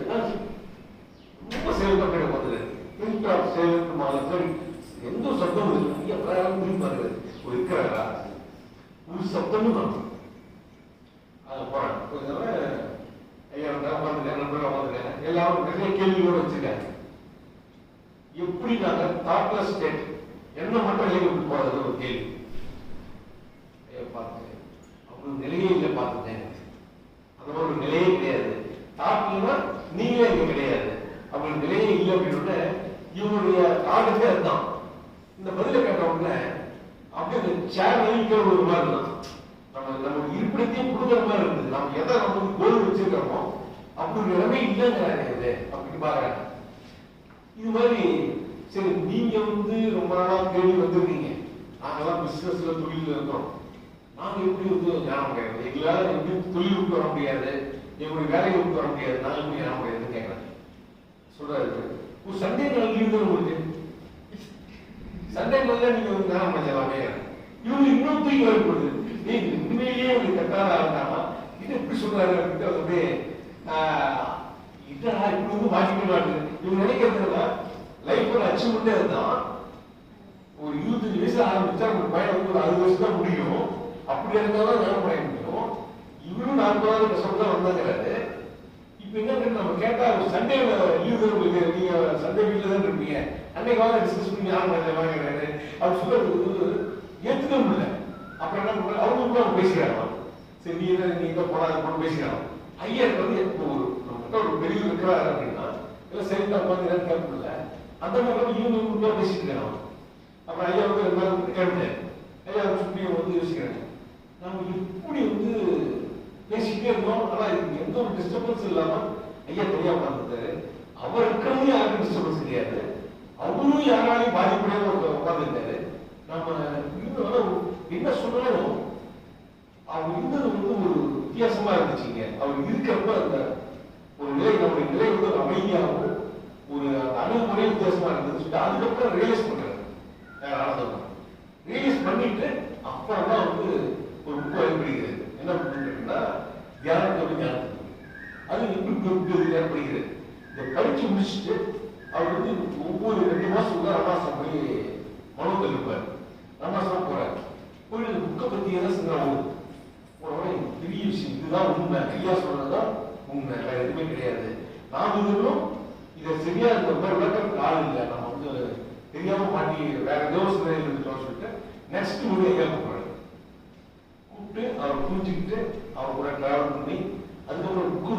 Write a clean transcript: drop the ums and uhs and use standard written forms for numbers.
ரொம்ப சேவம் வந்தது. சேவத்து மாதிரி எந்த சத்தமும் இல்லை. ஐயா பிரயாணம் திரும்பி ஒரு இருக்கிறாரா ஒரு சத்தமும் தான். அதை போறாங்க கொஞ்ச நேரம். ஐயா வந்துட்டேன், நண்பர்கள் வந்துட்டேன். எல்லாரும் நிறைய கேள்வியோடு வச்சிருக்காங்க. எப்படி நாங்க தாட்லெஸ் ஸ்டேட் என்ன மட்டும் நிலையை விட்டு போறது ஒரு கேள்வி. பார்த்தேன் அவங்க நிலையே இல்லை. பார்த்துட்டேன் அந்த மாதிரி ஒரு நிலையே கிடையாது. தாட்னா நீங்களே இங்க கிடையாது. அவங்களுக்கு நிலையே இல்லை அப்படின்னு இவங்களுடைய தாட்டே அதுதான். இந்த பதில கேட்டவங்க அப்படியே அந்த சேர் நிலைக்கிற ஒரு மாதிரி தான். நம்ம இருப்பிடத்தையும் கொடுக்குற மாதிரி இருக்குது. நம்ம எதை நம்ம கோல் வச்சிருக்கிறோமோ அப்படி ஒரு நிலைமை இல்லைங்கிறாங்க அப்படின்னு பாக்குறாங்க. இது மாதிரி சரி நீங்க ரொம்ப நாளா தேடி வந்திருக்கீங்க. நாங்கெல்லாம் பிசினஸ்ல தொழில் இருந்தோம். நாங்க எப்படி ஞானம் கிடையாது. எங்களால எப்படி தொழில் விட்டு வர முடியாது, எங்களுடைய வேலையை விட்டு வர முடியாது. நாங்க எப்படி ஞானம் கிடையாதுன்னு கேட்கறாங்க. சொல்றாரு ஒரு சண்டே நாள் லீவ் தான் உங்களுக்கு. சண்டே நாள்ல நீங்க ஞானம் பண்ணலாமே. இவங்க இன்னும் தூக்கி வரப்படுது. நீங்க உண்மையிலேயே ஒரு கட்டாத ஆகுதாமா இது எப்படி சொல்றாரு அப்படின்ட்டு அப்படியே இதா இப்படி மாற்றிக்க இவங்க நினைக்கிறதுனா லைஃப்ல அச்சீவ்மெண்டே அதுதான். ஒரு 25 வயசு ஆரம்பிச்சா ஒரு பையன் ஒரு 60 வருஷம் தான் முடியும். அப்படி இருந்தாலும் ஞானம் பண்ண முடியும். இவரும் 40 வருஷம் தான் வந்தாங்கிறாரு. இப்ப என்ன நம்ம கேட்டா சண்டே லீவ் உங்களுக்கு நீங்க சண்டே வீட்டுல தான் இருப்பீங்க. அன்னைக்கு வாங்க டிஸ்கஸ் பண்ணி ஞானம் வாங்கிறாரு. அவர் சொல்றது ஏத்துக்க முடியல. அப்புறம் என்ன பண்றாரு அவங்க பேசுறாங்க. சரி நீங்க போனாது பேசுறாங்க. ஐயர் ஒரு பெரிய இருக்கிறாரு அப்படின்னா எல்லாம் சரிதா உட்காந்து கேட்க முடியல. அந்த மாதிரி இவங்க பேசிட்டு இருக்காங்க. அப்புறம் ஐயா கேட்டேன். ஐயா சுற்றி யோசிக்கிறாங்க. நம்ம எப்படி பேசிக்கிட்டே இருந்தோம். ஆனா இதுக்கு எந்த ஒரு டிஸ்டர்பன்ஸ் இல்லாம ஐயா தெரியாம உட்காந்துருக்காரு. அவருக்கும் யாருக்கும் டிஸ்டர்பன்ஸ் கிடையாது. அவரும் யாராலையும் பாதிப்படையாம உட்காந்துருக்காரு. நம்ம என்ன சொன்னாலும் அவர் இருந்தது ஒரு வித்தியாசமா இருந்துச்சுங்க. அவர் இருக்கிறப்ப அந்த ஒரு நிலை நம்முடைய நிலை ஒரு அமைதியாகவும் ஒரு அணுகுமுறை வித்தியாசமா இருந்தது. அதுக்கப்புறம் ரியலைஸ் பண்றாரு. ரியலைஸ் பண்ணிட்டு அப்புறம் தான் ஒரு புக்கு அனுப்பிடுகிறது. என்ன பண்ணிருக்குன்னா தியானத்தோடு ஞானத்துக்கு அது எப்படி ஏற்படுகிறது. இதை படிச்சு முடிச்சுட்டு அவர் ஒவ்வொரு 2 மாசம் ரமாசம் போய் மனோத்தில் இருப்பார். ரமாசம் போறாரு. போய் இந்த புக்கை பத்தி எல்லாம் சொன்னாங்க. உடனே பெரிய விஷயம் இதுதான் உண்மை. ஐயா சொல்றதுதான் உண்மை, வேற எதுவுமே கிடையாது. நாம் இதுவும் இதை சரியா இந்த விளக்கத்துக்கு ஆள் இல்லை. நம்ம தெரியாம மாட்டி வேற ஏதோ சிலையில் இருந்துட்டோம் சொல்லிட்டு நெக்ஸ்ட் ஐயா கூப்பிட்டு அவர் புரிஞ்சுக்கிட்டு அவர் கூட டிராவல் பண்ணி அதுக்கப்புறம் புக்கு